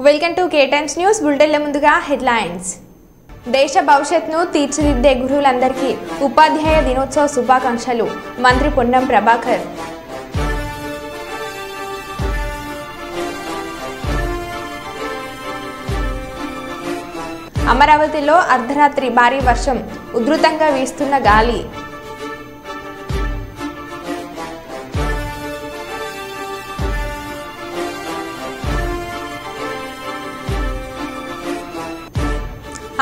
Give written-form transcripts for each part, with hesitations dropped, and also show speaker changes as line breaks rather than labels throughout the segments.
Welcome to K Times news బులెటిన్ల ముందుగా headlines. దేశ భవిష్యత్తును తీర్చిదిద్దే గురువులందరికీ ఉపాధ్యాయ దినోత్సవ శుభాకాంక్షలు. మంత్రి పొన్నం ప్రభాకర్. అమరావతిలో అర్ధరాత్రి భారీ వర్షం, ఉధృతంగా వీస్తున్న గాలి.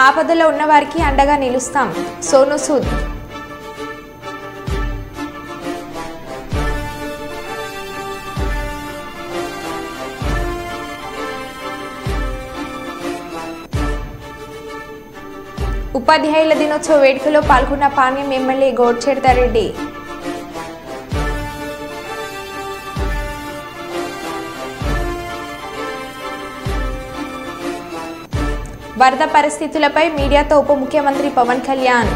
ఆపదలో ఉన్న వారికి అండగా నిలుస్తాం. సోను సూద్. ఉపాధ్యాయుల దినోత్సవ వేడుకలో పాల్గొన్న పాణ్యం ఎమ్మెల్యే గోడ్చేడతారెడ్డి. వరద పరిస్థితులపై మీడియాతో ఉప ముఖ్యమంత్రి పవన్ కళ్యాణ్.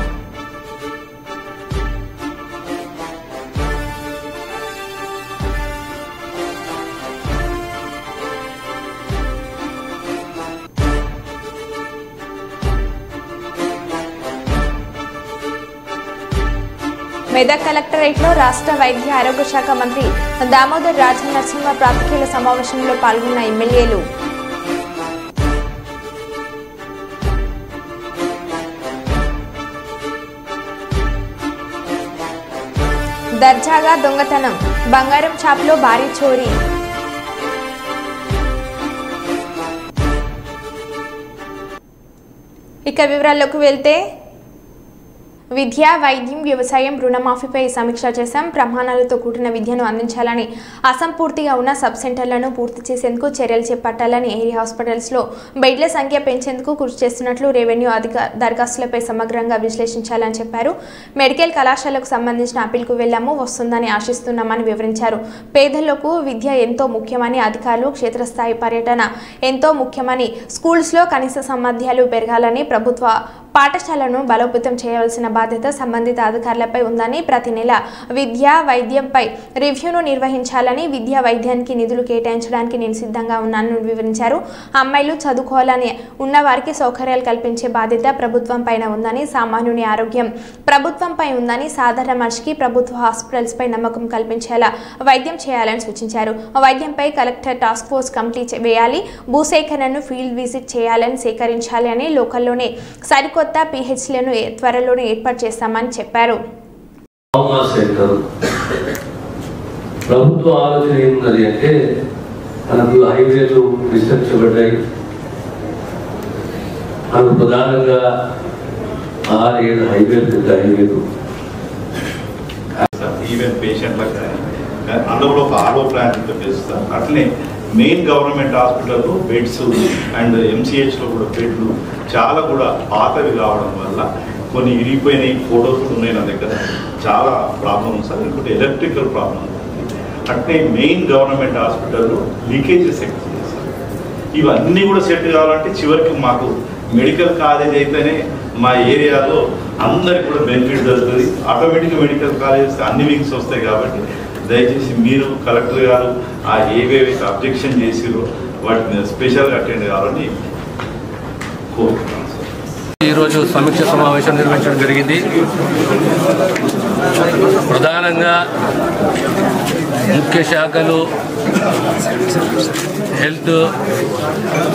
మెదక్ కలెక్టరేట్లో రాష్ట్ర వైద్య ఆరోగ్య శాఖ మంత్రి దామోదర్ రాజనరసింహ ప్రాతినిధ్య సమావేశంలో పాల్గొన్న ఎమ్మెల్యేలు. దర్జాగా దొంగతనం, బంగారం షాపులో భారీ చోరీ. ఇక వివరాల్లోకి వెళ్తే, విద్య, వైద్యం, వ్యవసాయం, రుణమాఫీపై సమీక్ష చేశాం. ప్రమాణాలతో కూడిన విద్యను అందించాలని, అసంపూర్తిగా ఉన్న సబ్ సెంటర్లను పూర్తి చేసేందుకు చర్యలు చేపట్టాలని, ఏరియా హాస్పిటల్స్లో బెడ్ల సంఖ్య పెంచేందుకు కృషి చేస్తున్నట్లు రెవెన్యూ దరఖాస్తులపై సమగ్రంగా విశ్లేషించాలని చెప్పారు. మెడికల్ కళాశాలకు సంబంధించిన అప్పీల్కు వెళ్లాము, వస్తుందని ఆశిస్తున్నామని వివరించారు. పేదలకు విద్య ఎంతో ముఖ్యమని, అధికారులు క్షేత్రస్థాయి పర్యటన ఎంతో ముఖ్యమని, స్కూల్స్లో కనీస సామర్థ్యాలు పెరగాలని, ప్రభుత్వ పాఠశాలను బలోపేతం చేయవలసిన బాధ్యత సంబంధిత అధికారులపై ఉందని, ప్రతి నెల విద్యా వైద్యంపై రివ్యూను నిర్వహించాలని, విద్యా వైద్యానికి నిధులు కేటాయించడానికి నేను సిద్ధంగా ఉన్నానని వివరించారు. అమ్మాయిలు చదువుకోవాలని ఉన్న వారికి సౌకర్యాలు కల్పించే బాధ్యత ప్రభుత్వం పైన ఉందని, సామాన్యుని ఆరోగ్యం ప్రభుత్వంపై ఉందని, సాధారణ మనిషికి ప్రభుత్వ హాస్పిటల్స్పై నమ్మకం కల్పించేలా వైద్యం చేయాలని సూచించారు. వైద్యంపై కలెక్టర్ టాస్క్ ఫోర్స్ కమిటీ వేయాలి, భూసేకరణను ఫీల్డ్ విజిట్ చేయాలని, సేకరించాలి అని, లోకల్లోనే సరికొత్త పిహెచ్లను త్వరలోనే ఏర్పాటు చేస్తామని చెప్పారు.
ప్రభుత్వ ఆలోచన ఏమున్నది అంటే, మనకు హైవేలు విస్తరించబడ్డాయి. మనకు ప్రధానంగా 6-7 హైవేలు, పెద్ద హైవేలు.
ఈవెన్ పేషెంట్లకు అందులో ఒక ఆలో ప్లాన్ పెంచుతారు. అట్లనే మెయిన్ గవర్నమెంట్ హాస్పిటల్లో బెడ్స్ అండ్ ఎంసీహెచ్లో కూడా బెడ్లు చాలా కూడా పాతవి కావడం వల్ల కొన్ని ఇరిగిపోయినాయి. ఫోటోస్ కూడా ఉన్నాయి నా దగ్గర. చాలా ప్రాబ్లమ్స్ సార్. ఇంకోటి ఎలక్ట్రికల్ ప్రాబ్లమ్. అట్లే మెయిన్ గవర్నమెంట్ హాస్పిటల్లో లీకేజెస్ ఎక్కువ చేస్తారు. ఇవన్నీ కూడా సెట్ కావాలంటే చివరికి మాకు మెడికల్ కాలేజ్ అయితేనే మా ఏరియాలో అందరికి కూడా బెనిఫిట్ జరుగుతుంది. ఆటోమేటిక్గా మెడికల్ కాలేజెస్ అన్ని వింగ్స్ వస్తాయి. కాబట్టి దయచేసి మీరు కలెక్టర్ గారు ఆ ఏవేవైతే అబ్జెక్షన్ చేసిరో వాటిని స్పెషల్గా అటెండ్ కావాలని కోరుతున్నాను.
ఈరోజు సమీక్ష సమావేశం నిర్వహించడం జరిగింది. ప్రధానంగా ముఖ్య శాఖలు హెల్త్,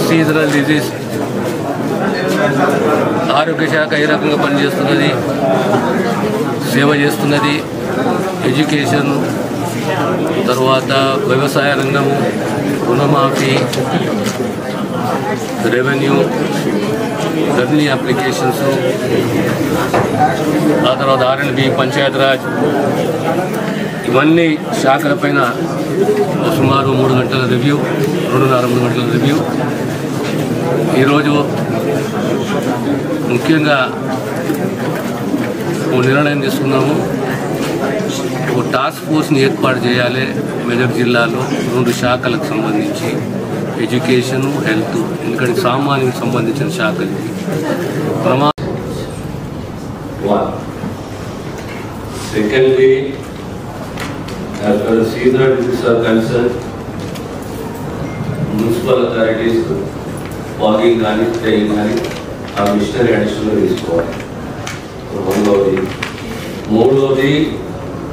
సీజనల్ డిజీజ్, ఆరోగ్య శాఖ ఏ రకంగా పనిచేస్తున్నది, సేవ చేస్తున్నది, ఎడ్యుకేషన్, తర్వాత వ్యవసాయ రంగము, రుణమాఫీ, రెవెన్యూ, రెవెన్యూ అప్లికేషన్స్, ఆ తర్వాత R&B, పంచాయతీరాజ్, ఇవన్నీ శాఖలపైన సుమారు 3 గంటల రివ్యూ, 2.5-3 గంటల రివ్యూ. ఈరోజు ముఖ్యంగా ఓ నిర్ణయం తీసుకున్నాము. ఒక టాస్క్ ఫోర్స్ని ఏర్పాటు చేయాలి మెదక్ జిల్లాలో 2 శాఖలకు సంబంధించి, ఎడ్యుకేషన్, హెల్త్. ఎందుకంటే సామాన్యునికి సంబంధించిన శాఖలు. Secondly, as far as seasonal diseases are concerned, municipal authorities walking కానీ ట్రైన్ కానీ ఆ మిషనరీ అడిషనల్ తీసుకోవాలి. రెండవది. మూడవది,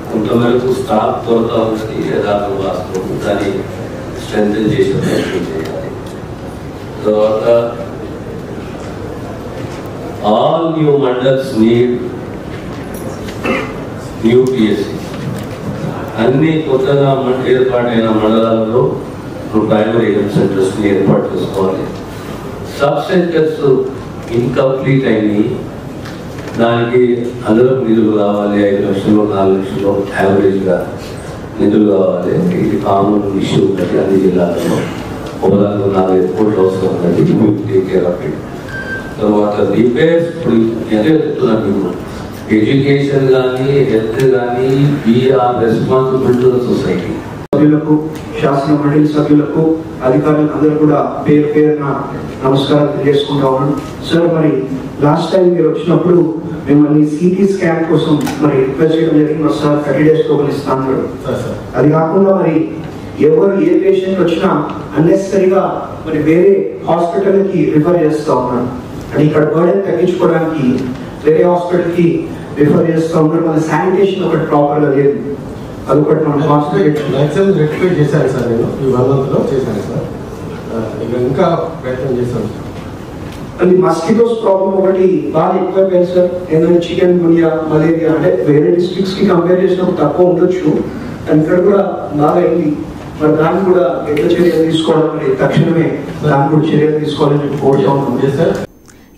కొంతమేరకు స్టాక్ కొరత ఉన్నది యథార్థ వాస్తవం, దాన్ని స్ట్రెంథెన్ చేసే ప్రయత్నం చేయాలి. తర్వాత all new mandals need new PSC. అన్ని కొత్తగా ఏర్పాటైన మండలాల్లో ప్రైమరీ హెల్త్ సెంటర్స్ని ఏర్పాటు చేసుకోవాలి. సబ్ సెంటర్స్ ఇన్కంప్లీట్ అయినాయి, దానికి అందరూ నిధులు కావాలి. 5 లక్షలు 4 లక్షలు యావరేజ్గా నిధులు కావాలి. ఇది కామన్ ఇష్యూ ఉన్నది అన్ని జిల్లాల్లో. ఒకదానికి 4-5 కోట్లు అవసరం ఉన్నది. Take care of it. తర్వాత రిపేర్స్ ఇప్పుడు ఎంత చెప్తున్నాను, ఎడ్యుకేషన్ కానీ హెల్త్ కానీ we are responsible to the society.
సభ్యులకు, శాసన మండలి సభ్యులకు, అధికారులకు అందరూ కూడా పేరు పేరున నమస్కారం తెలియజేసుకుంటా ఉన్నాను. సార్, మరి లాస్ట్ టైం మీరు వచ్చినప్పుడు మిమ్మల్ని సిటీ స్కాన్ కోసం మరి రిక్వెస్ట్ చేయడం జరిగింది. సార్ 30 days టోకెన్ ఇస్తాను. అది కాకుండా మరి ఎవరు ఏ పేషెంట్ వచ్చినా అన్నెసరీగా మరి వేరే హాస్పిటల్కి రిఫర్ చేస్తూ ఉన్నారు. అంటే ఇక్కడ బర్డెన్ తగ్గించుకోవడానికి వేరే హాస్పిటల్కి రిఫర్ చేస్తూ ఉన్నారు. మన శానిటేషన్ ఒకటి ప్రాపర్గా లేదు. అదొకటి మనం
మ్యాక్సిమం రెక్టిఫై చేశాను సార్. నేను ఈ 1 monthలో చేశాను సార్. ఇంకా ప్రయత్నం చేశాను సార్.
అది మస్కిటోస్ ప్రాబ్లం ఒకటి బాగా ఎక్కువైపోయింది సార్. ఏంటంటే చికెన్ గునియా, మలేరియా అంటే వేరే డిస్ట్రిక్ట్స్ కి కంపేర్ చేసినప్పుడు తక్కువ ఉండొచ్చు, కానీ ఇక్కడ కూడా బాగా అయింది. మరి దాన్ని కూడా ఎట్లా చర్యలు తీసుకోవడం, మరి తక్షణమే దాన్ని కూడా చర్యలు తీసుకోవాలని కోరుతాం.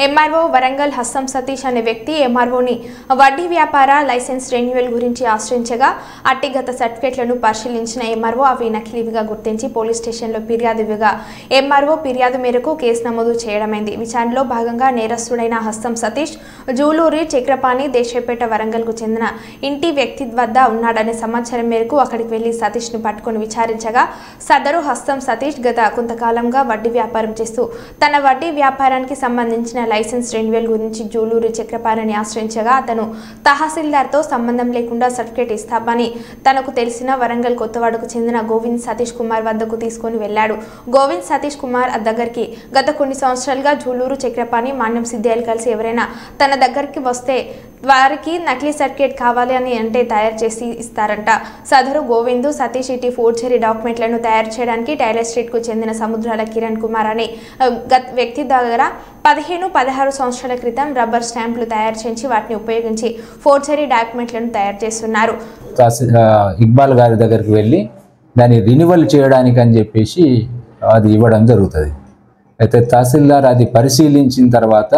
ఎంఆర్ఓ వరంగల్ హస్తం సతీష్ అనే వ్యక్తి ఎంఆర్ఓని వడ్డీ వ్యాపార లైసెన్స్ రెన్యువల్ గురించి ఆశ్రయించగా అట్టి గత సర్టిఫికెట్లను పరిశీలించిన ఎంఆర్ఓ అవి నకిలీవిగా గుర్తించి పోలీస్ స్టేషన్లో ఫిర్యాదు ఇవ్వగా ఎంఆర్ఓ ఫిర్యాదు మేరకు కేసు నమోదు చేయడమైంది. విచారణలో భాగంగా నేరస్తుడైన హస్తం సతీష్ జూలూరి చక్రపాణి దేశపేట వరంగల్కు చెందిన ఇంటి వ్యక్తి వద్ద ఉన్నాడనే సమాచారం మేరకు అక్కడికి వెళ్లి సతీష్ను పట్టుకుని విచారించగా సదరు హస్తం సతీష్ గత కొంతకాలంగా వడ్డీ వ్యాపారం చేస్తూ తన వడ్డీ వ్యాపారానికి సంబంధించిన లైసెన్స్ రెన్యువల్ గురించి జూలూరి చక్రపాణిని ఆశ్రయించగా అతను తహసీల్దార్తో సంబంధం లేకుండా సర్టిఫికేట్ ఇస్తామని తనకు తెలిసిన వరంగల్ కొత్తవాడకు చెందిన గోవింద్ సతీష్ కుమార్ వద్దకు తీసుకుని వెళ్లాడు. గోవింద్ సతీష్ కుమార్ దగ్గరికి గత కొన్ని సంవత్సరాలుగా జూలూరు చక్రపాణి, మాన్యం సిద్ధియాలు కలిసి ఎవరైనా తన దగ్గరికి వస్తే వారికి నకిలీ సర్టిఫికేట్ కావాలి అని అంటే తయారు చేసి ఇస్తారంట. సదరు గోవింద్ సతీష్ ఇటీ ఫోర్జరీ డాక్యుమెంట్లను తయారు చేయడానికి టైలర్ స్ట్రీట్కు చెందిన సముద్రాల కిరణ్ కుమార్ అనే వ్యక్తి దగ్గర 15-16 సంవత్సరాల క్రితం రబ్బర్ స్టాంపులు తయారు చేసి వాటిని ఉపయోగించి ఫోర్జరీ డాక్యుమెంట్లను తయారు చేస్తున్నారు.
ఇక్బాల్ గారి దగ్గరికి వెళ్ళి దాన్ని రినివల్ చేయడానికి అని చెప్పేసి అది ఇవ్వడం జరుగుతుంది. అయితే తహసీల్దార్ అది పరిశీలించిన తర్వాత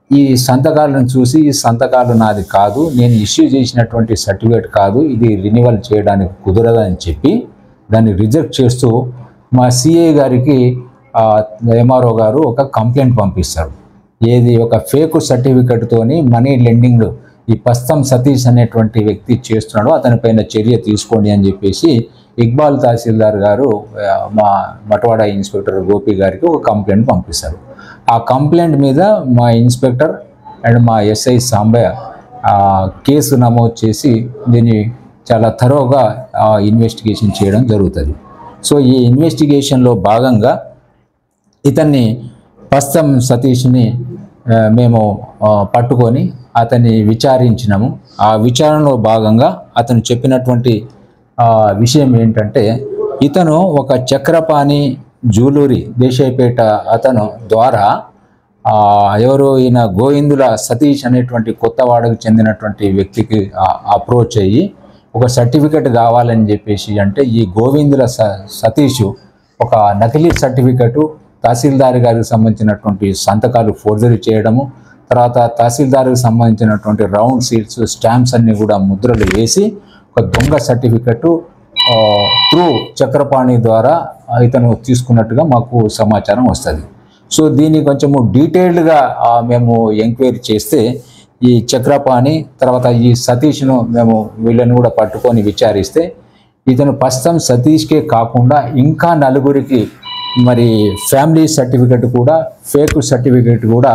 ఈ సంతకాలను చూసి ఈ సంతకాలు నాది కాదు, నేను ఇష్యూ చేసినటువంటి సర్టిఫికేట్ కాదు, ఇది రినివల్ చేయడానికి కుదరదని చెప్పి దాన్ని రిజెక్ట్ చేస్తూ మా సిఐ గారికి ఎంఆర్ఓ గారు ఒక కంప్లైంట్ పంపిస్తారు. ఏది ఒక ఫేక్ సర్టిఫికెట్తోని మనీ లెండింగ్ ఈ పస్తం సతీష్ అనేటువంటి వ్యక్తి చేస్తున్నాడు, అతనిపైన చర్య తీసుకోండి అని చెప్పేసి ఇక్బాల్ తహసీల్దార్ గారు మా మటవాడ ఇన్స్పెక్టర్ గోపి గారికి ఒక కంప్లైంట్ పంపిస్తారు. ఆ కంప్లైంట్ మీద మా ఇన్స్పెక్టర్ అండ్ మా ఎస్ఐ సాంబయ్య కేసు నమోదు చేసి దీన్ని చాలా థరోగా ఇన్వెస్టిగేషన్ చేయడం జరుగుతుంది. సో ఈ ఇన్వెస్టిగేషన్లో భాగంగా ఇతన్ని పస్తం సతీష్ని మేము పట్టుకొని అతన్ని విచారించినాము. ఆ విచారణలో భాగంగా అతను చెప్పినటువంటి విషయం ఏంటంటే, ఇతను ఒక చక్రపాణి జూలూరి దేశాయపేట అతను ద్వారా ఎవరు ఈయన గోవిందుల సతీష్ అనేటువంటి కొత్తవాడకు చెందినటువంటి వ్యక్తికి అప్రోచ్ అయ్యి ఒక సర్టిఫికెట్ కావాలని చెప్పేసి అంటే ఈ గోవిందుల సతీష్ ఒక నకిలీ సర్టిఫికెటు తహసీల్దార్ గారికి సంబంధించినటువంటి సంతకాలు ఫోర్జరీ చేయడము, తర్వాత తహసీల్దార్కి సంబంధించినటువంటి రౌండ్ సీట్స్ స్టాంప్స్ అన్నీ కూడా ముద్రలు వేసి ఒక దొంగ సర్టిఫికెట్ త్రూ చక్రపాణి ద్వారా ఇతను తీసుకున్నట్టుగా మాకు సమాచారం వస్తుంది. సో దీన్ని కొంచెము డీటెయిల్డ్గా మేము ఎంక్వైరీ చేస్తే ఈ చక్రపాణి తర్వాత ఈ సతీష్ను మేము వీళ్ళని కూడా పట్టుకొని విచారిస్తే ఇతను పస్తం సతీష్కే కాకుండా ఇంకా నలుగురికి మరి ఫ్యామిలీ సర్టిఫికెట్ కూడా ఫేక్ సర్టిఫికెట్ కూడా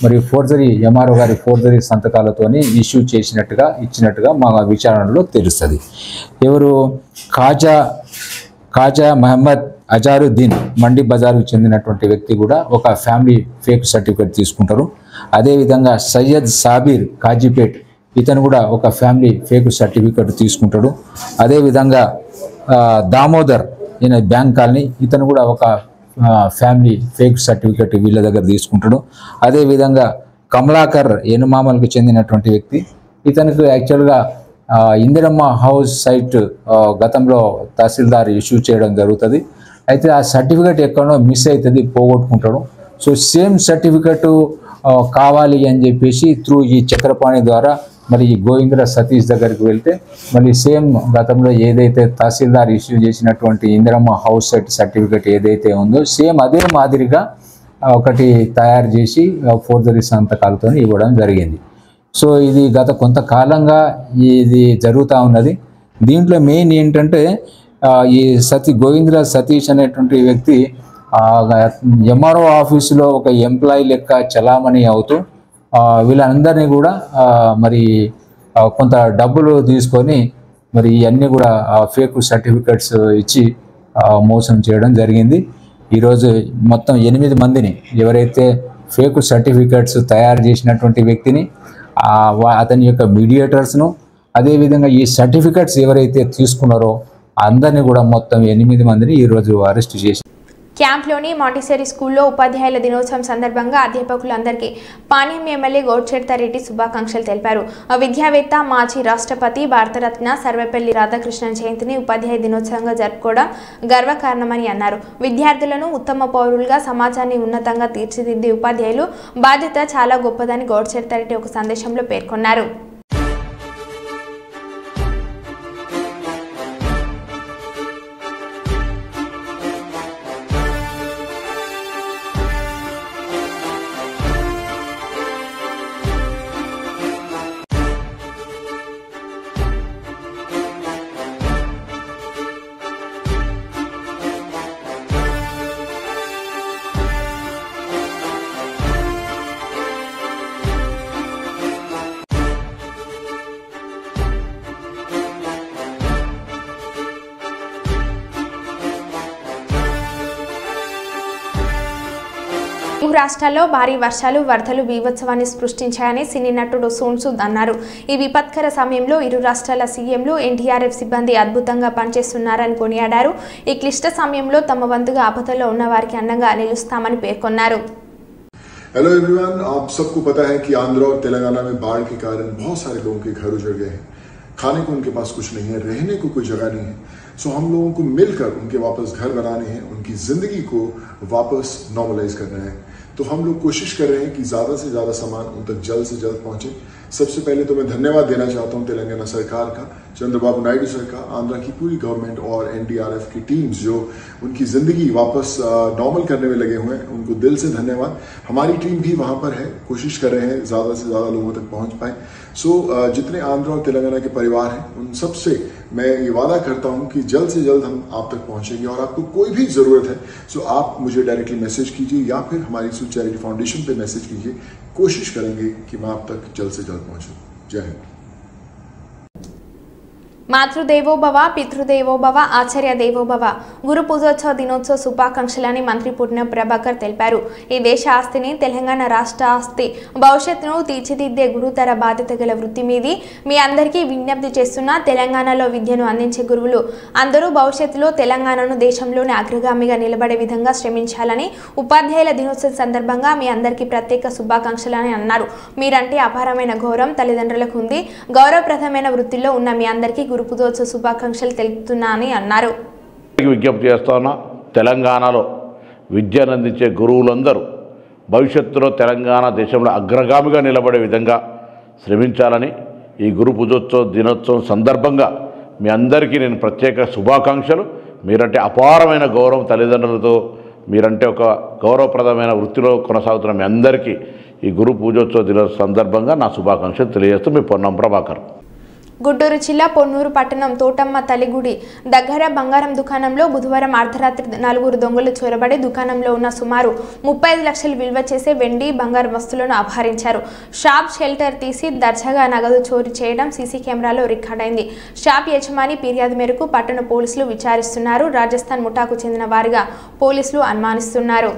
మరి ఫోర్జరీ ఎంఆర్ఓ గారి ఫోర్జరీ సంతకాలతోని ఇష్యూ ఇచ్చినట్టుగా మా విచారణలో తెలుస్తుంది. ఎవరు ఖాజా మహమ్మద్ అజారుద్దీన్ మండి బజార్కు చెందినటువంటి వ్యక్తి కూడా ఒక ఫ్యామిలీ ఫేక్ సర్టిఫికేట్ తీసుకుంటారు. అదేవిధంగా సయ్యద్ సాబీర్ కాజీపేట్ ఇతను కూడా ఒక ఫ్యామిలీ ఫేక్ సర్టిఫికేట్ తీసుకుంటాడు. అదేవిధంగా దామోదర్ ఈయన బ్యాంక్ కాలనీ ఇతను కూడా ఒక ఫ్యామిలీ ఫేక్ సర్టిఫికేట్ వీళ్ళ దగ్గర తీసుకుంటాడు. అదేవిధంగా కమలాకర్ ఎనుమామలకు చెందినటువంటి వ్యక్తి ఇతనికి యాక్చువల్గా ఇందిరమ్మ హౌస్ సైట్ గతంలో తహసీల్దార్ ఇష్యూ చేయడం జరుగుతుంది. అయితే ఆ సర్టిఫికేట్ ఎక్కడో మిస్ అవుతుంది, పోగొట్టుకుంటాడు. సో సేమ్ సర్టిఫికేటు కావాలి అని చెప్పేసి త్రూ ఈ చక్రపాణి ద్వారా మరి ఈ గోవింద్ర సతీష్ దగ్గరికి వెళ్తే మళ్ళీ సేమ్ గతంలో ఏదైతే తహసీల్దార్ ఇష్యూ చేసినటువంటి ఇందిరమ్మ హౌస్ సైట్ సర్టిఫికేట్ ఏదైతే ఉందో సేమ్ అదే మాదిరిగా ఒకటి తయారు చేసి ఫోర్జరీ సంతకాలతో ఇవ్వడం జరిగింది. సో ఇది గత కొంతకాలంగా ఇది జరుగుతూ ఉన్నది. దీంట్లో మెయిన్ ఏంటంటే ఈ గోవింద్ర సతీష్ అనేటువంటి వ్యక్తి ఎంఆర్ఓ ఆఫీసులో ఒక ఎంప్లాయీ లెక్క చలామణి అవుతూ వీళ్ళందరినీ కూడా మరి కొంత డబ్బులు తీసుకొని మరి ఇవన్నీ కూడా ఫేక్ సర్టిఫికెట్స్ ఇచ్చి మోసం చేయడం జరిగింది. ఈరోజు మొత్తం 8 మందిని ఎవరైతే ఫేక్ సర్టిఫికెట్స్ తయారు చేసినటువంటి వ్యక్తిని అతని యొక్క మీడియేటర్స్ను అదేవిధంగా ఈ సర్టిఫికెట్స్ ఎవరైతే తీసుకున్నారో అందరినీ కూడా మొత్తం 8 మందిని ఈరోజు అరెస్ట్ చేసి
క్యాంప్లోని మాంటిసరీ స్కూల్లో ఉపాధ్యాయుల దినోత్సవం సందర్భంగా అధ్యాపకులందరికీ పాణ్యం ఎమ్మెల్యే గోడ్చెడ్తారెడ్డి శుభాకాంక్షలు తెలిపారు. విద్యావేత్త మాజీ రాష్ట్రపతి భారతరత్న సర్వేపల్లి రాధాకృష్ణన్ జయంతిని ఉపాధ్యాయ దినోత్సవంగా జరుపుకోవడం గర్వకారణమని అన్నారు. విద్యార్థులను ఉత్తమ పౌరులుగా సమాజాన్ని ఉన్నతంగా తీర్చిదిద్దే ఉపాధ్యాయులు బాధ్యత చాలా గొప్పదని గోడ్చెడ్తారెడ్డి ఒక సందేశంలో పేర్కొన్నారు. రాష్ట్రాల్లో భారీ వర్షాలు వరదలు బీభత్సవాన్ని సృష్టించాయని సినీ నటుడు సోను సూద్ అన్నారు. ఈ విపత్కర సమయంలో ఇరు రాష్ట్రాల సీఎంలు ఎన్డీఆర్ఎఫ్ సిబ్బంది అద్భుతంగా పనిచేస్తున్నారని కొనియాడారు. ఈ క్లిష్ట సమయంలో తమ వంతుగా ఆపదలో ఉన్న వారికి అండగా నిలుస్తామని పేర్కొన్నారు.
हेलो एवरीवन, आप सबको पता है कि आंध्र और तेलंगाना में बाढ़ के कारण बहुत सारे लोगों के घर उजड़ गए हैं. खाने को उनके पास कुछ नहीं है, रहने को कोई जगह नहीं है. सो हम लोगों को मिलकर उनके वापस घर बनाने हैं, उनकी जिंदगी को वापस नॉर्मलाइज करना है. तो हम लोग कोशिश कर रहे हैं कि ज्यादा से ज्यादा सामान उन तक जल्द से जल्द पहुंचे. सबसे पहले तो मैं धन्यवाद देना चाहता हूं तेलंगाना सरकार का, चंद्रबाबू नायडू सरकार, आंध्र की पूरी गवर्नमेंट और एनडीआरएफ की टीम्स जो उनकी जिंदगी वापस नॉर्मल करने में लगे हुए हैं. उनको दिल से धन्यवाद. हमारी टीम भी वहां पर है, कोशिश कर रहे हैं ज्यादा से ज्यादा लोगों तक पहुंच पाए. सो जितने आंध्र और तेलंगाना के परिवार हैं उन सबसे मैं ये वादा करता हूं कि जल्द से जल्द हम आप तक पहुंचेंगे. और आपको कोई भी जरूरत है सो आप मुझे डायरेक्टली मैसेज कीजिए या फिर हमारी सूद चैरिटी फाउंडेशन पे मैसेज कीजिए. कोशिश करेंगे कि मैं आप तक जल्द से जल्द पहुंचूं. जय हिंद.
మాతృదేవోభవ పితృదేవోభవ ఆచార్య దేవోభవ గురు పూజోత్సవ దినోత్సవ శుభాకాంక్షలని మంత్రి పుట్టిన ప్రభాకర్ తెలిపారు. ఈ దేశ ఆస్తిని తెలంగాణ రాష్ట్ర ఆస్తి భవిష్యత్తును తీర్చిదిద్దే గురుతర బాధ్యత గల వృత్తి మీది మీ అందరికీ విజ్ఞప్తి చేస్తున్న తెలంగాణలో విద్యను అందించే గురువులు అందరూ భవిష్యత్తులో తెలంగాణను దేశంలోని అగ్రగామిగా నిలబడే విధంగా శ్రమించాలని ఉపాధ్యాయుల దినోత్సవం సందర్భంగా మీ అందరికీ ప్రత్యేక శుభాకాంక్షలని అన్నారు. మీరంటే అపారమైన గౌరవం తల్లిదండ్రులకు ఉంది. గౌరవప్రదమైన వృత్తిలో ఉన్న మీ అందరికీ గురు పూజోత్సవ శుభాకాంక్షలు తెలుపుతున్నానని అన్నారు.
విజ్ఞప్తి చేస్తున్నా, తెలంగాణలో విద్యను అందించే గురువులందరూ భవిష్యత్తులో తెలంగాణ దేశంలో అగ్రగామిగా నిలబడే విధంగా శ్రమించాలని ఈ గురు పూజోత్సవ దినోత్సవం సందర్భంగా మీ అందరికీ నేను ప్రత్యేక శుభాకాంక్షలు. మీరంటే అపారమైన గౌరవం తల్లిదండ్రులతో, మీరంటే ఒక గౌరవప్రదమైన వృత్తిలో కొనసాగుతున్న మీ అందరికీ ఈ గురు పూజోత్సవ దినోత్సవ సందర్భంగా నా శుభాకాంక్షలు తెలియజేస్తూ మీ పొన్నం ప్రభాకర్.
గుంటూరు జిల్లా పొన్నూరు పట్టణం తోటమ్మ తల్లిగుడి దగ్గర బంగారం దుకాణంలో బుధవారం అర్ధరాత్రి 4 దొంగలు చొరబడి దుకాణంలో ఉన్న సుమారు 35 లక్షలు విలువ చేసే వెండి బంగారు వస్తువులను అపహరించారు. షాప్ షెల్టర్ తీసి దర్జాగా నగదు చోరీ చేయడం సీసీ కెమెరాలో రికార్డైంది. షాప్ యజమాని ఫిర్యాదు మేరకు పట్టణ పోలీసులు విచారిస్తున్నారు. రాజస్థాన్ ముఠాకు చెందిన వారిగా పోలీసులు అనుమానిస్తున్నారు.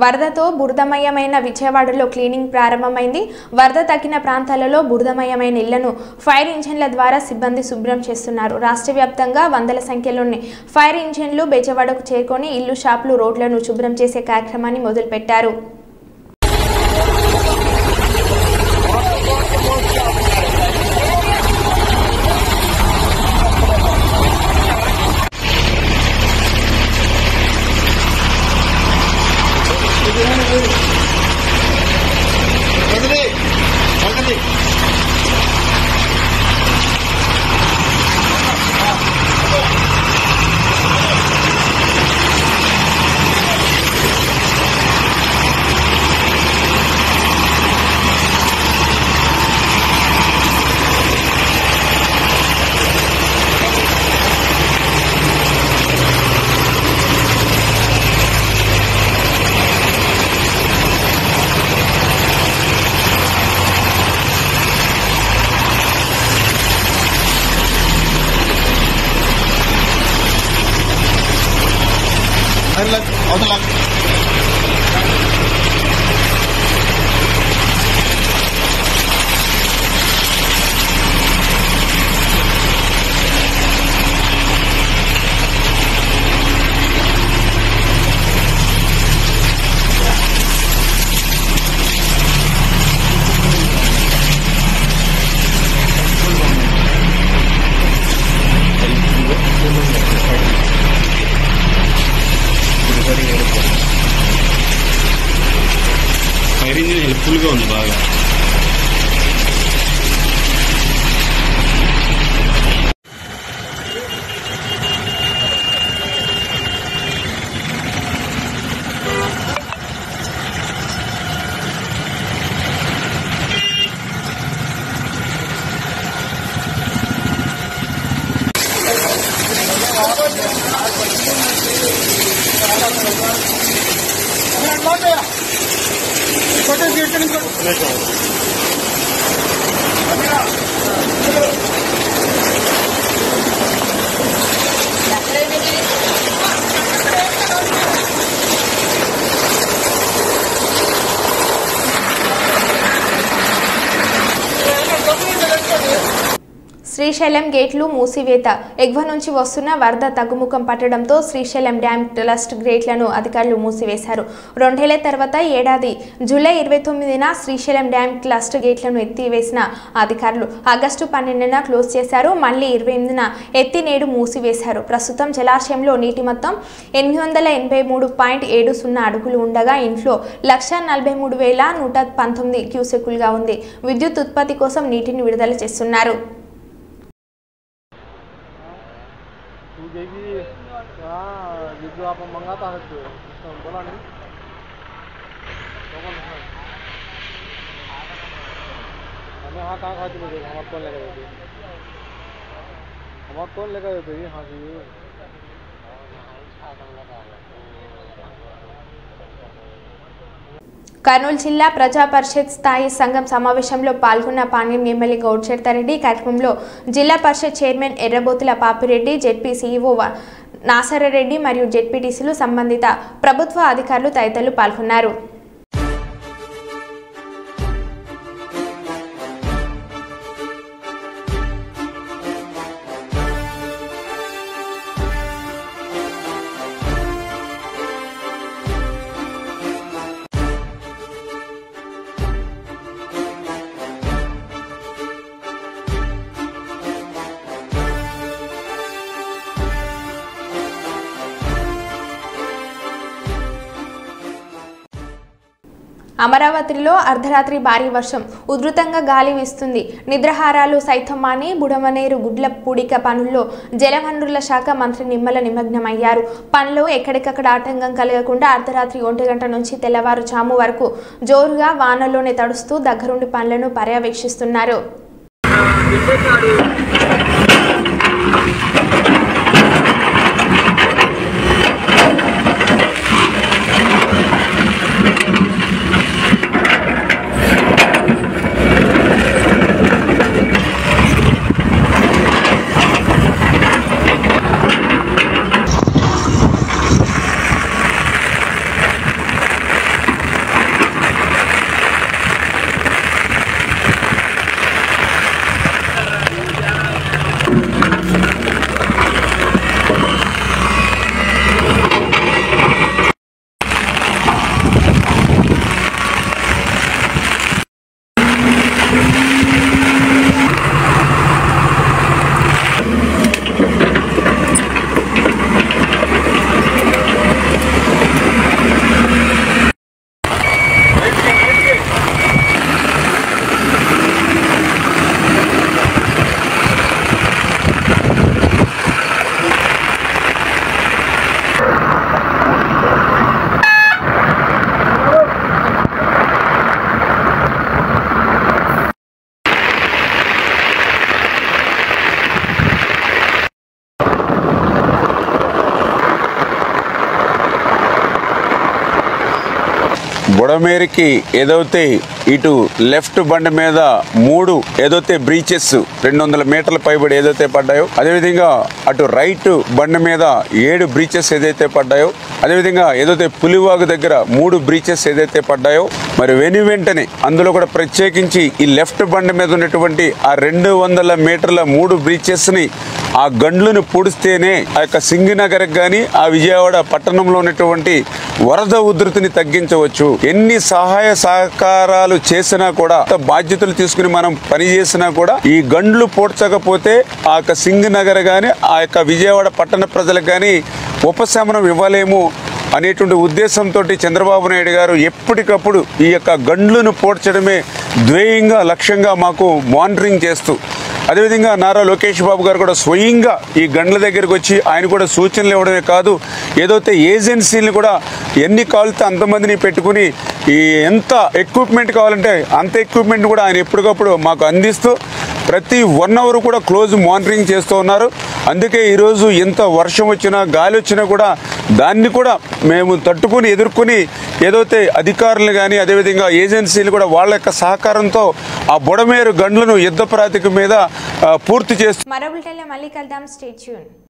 వరదతో బురదమయమైన విజయవాడలో క్లీనింగ్ ప్రారంభమైంది. వరద తగ్గిన ప్రాంతాలలో బురదమయమైన ఇళ్లను ఫైర్ ఇంజిన్ల ద్వారా సిబ్బంది శుభ్రం చేస్తున్నారు. రాష్ట్ర వ్యాప్తంగా వందల సంఖ్యలోని ఫైర్ ఇంజిన్లు బెజవాడకు చేరుకొని ఇల్లు, షాపులు, రోడ్లను శుభ్రం చేసే కార్యక్రమాన్ని మొదలుపెట్టారు.
ఫైర్ ఇంజిన్ హెల్ప్ఫుల్గా ఉంది బాగా.
శ్రీశైలం గేట్లు మూసివేత. ఎగువ నుంచి వస్తున్న వరద తగ్గుముఖం పట్టడంతో శ్రీశైలం డ్యామ్ ట్రస్ట్ గేట్లను అధికారులు మూసివేశారు. 2 ఏళ్ల తర్వాత ఏడాది జూలై 29న శ్రీశైలం డ్యామ్ ట్రస్ట్ గేట్లను ఎత్తివేసిన అధికారులు ఆగస్టు 12న క్లోజ్ చేశారు. మళ్లీ 28న ఎత్తి నేడు మూసివేశారు. ప్రస్తుతం జలాశయంలో నీటి మొత్తం 883.70 అడుగులు ఉండగా ఇంట్లో 1,43,119 క్యూసెక్కులుగా ఉంది. విద్యుత్ ఉత్పత్తి కోసం నీటిని విడుదల చేస్తున్నారు.
आप मंगाता है तो बोला नहीं हमें हाँ कहाँ खाती मुझे हमारे कौन लेकर देते हमारे कौन लेकर देते हाँ जी
కర్నూలు జిల్లా ప్రజా పరిషత్ స్థాయి సంఘం సమావేశంలో పాల్గొన్న పాణ్యం ఎమ్మెల్యే గౌడ్చేర్తారెడ్డి. కార్యక్రమంలో Zilla Parishad chairman Errabothula Papireddy, ZP CEO Nasarareddy మరియు జెడ్పీటీసీలు, సంబంధిత ప్రభుత్వ అధికారులు తదితరులు పాల్గొన్నారు. అమరావతిలో అర్ధరాత్రి భారీ వర్షం, ఉధృతంగా గాలి వీస్తుంది. నిద్రాహారాలు సైతం మాని బుడమనేరు గుడ్ల పూడిక పనుల్లో జలవనరుల శాఖ మంత్రి నిమ్మల నిమగ్నమయ్యారు. పనులు ఎక్కడికక్కడ ఆటంకం కలగకుండా అర్ధరాత్రి 1 గంట నుంచి తెల్లవారుజాము వరకు జోరుగా వానలోనే తడుస్తూ దగ్గరుండి పనులను పర్యవేక్షిస్తున్నారు.
బుడమేరుకి ఏదైతే ఇటు లెఫ్ట్ బండి మీద 3 ఏదైతే బ్రీచెస్ 200 మీటర్ల పైబడి ఏదైతే పడ్డాయో, అదేవిధంగా అటు రైట్ బండి మీద 7 బ్రీచెస్ ఏదైతే పడ్డాయో, అదేవిధంగా ఏదైతే పులివాగు దగ్గర 3 బ్రీచెస్ ఏదైతే పడ్డాయో, మరి వెంటనే అందులో కూడా ప్రత్యేకించి ఈ లెఫ్ట్ బండి మీద ఉన్నటువంటి ఆ 200 మీటర్ల 3 బ్రీచెస్ని ఆ గండ్లను పూడిస్తేనే ఆ యొక్క సింగినగర్ కానీ ఆ విజయవాడ పట్టణంలో ఉన్నటువంటి వరద ఉధృతిని తగ్గించవచ్చు. ఎన్ని సహాయ సహకారాలు చేసినా కూడా, బాధ్యతలు తీసుకుని మనం పనిచేసినా కూడా ఈ గండ్లు పూడ్చకపోతే ఆ యొక్క సింగినగర్ కానీ ఆ యొక్క విజయవాడ పట్టణ ప్రజలకు కానీ ఉపశమనం ఇవ్వలేము అనేటువంటి ఉద్దేశంతో చంద్రబాబు నాయుడు గారు ఎప్పటికప్పుడు ఈ యొక్క గండ్లను పూడ్చడమే ధ్యేయంగా లక్ష్యంగా మాకు మానిటరింగ్ చేస్తూ, అదేవిధంగా నారా లోకేష్ బాబు గారు కూడా స్వయంగా ఈ గండ్ల దగ్గరికి వచ్చి ఆయన కూడా సూచనలు ఇవ్వడమే కాదు, ఏదైతే ఏజెన్సీలను కూడా ఎన్ని కావాలితే అంతమందిని పెట్టుకుని ఈ ఎంత ఎక్విప్మెంట్ కావాలంటే అంత ఎక్విప్మెంట్ కూడా ఆయన ఎప్పటికప్పుడు మాకు అందిస్తూ ప్రతి 1 అవర్ కూడా క్లోజ్ మానిటరింగ్ చేస్తూ ఉన్నారు. అందుకే ఈరోజు ఎంత వర్షం వచ్చినా గాలి వచ్చినా కూడా దాన్ని కూడా మేము తట్టుకుని ఎదుర్కొని ఏదైతే అధికారులు కానీ అదేవిధంగా ఏజెన్సీలు కూడా వాళ్ళ యొక్క సహకారంతో ఆ బుడమేరు గండ్లను యుద్ధ ప్రాతిపదిక మీద పూర్తి చేస్తూ
మరో బులెటిన్లో మళ్ళీ కలుద్దాం. Stay tune.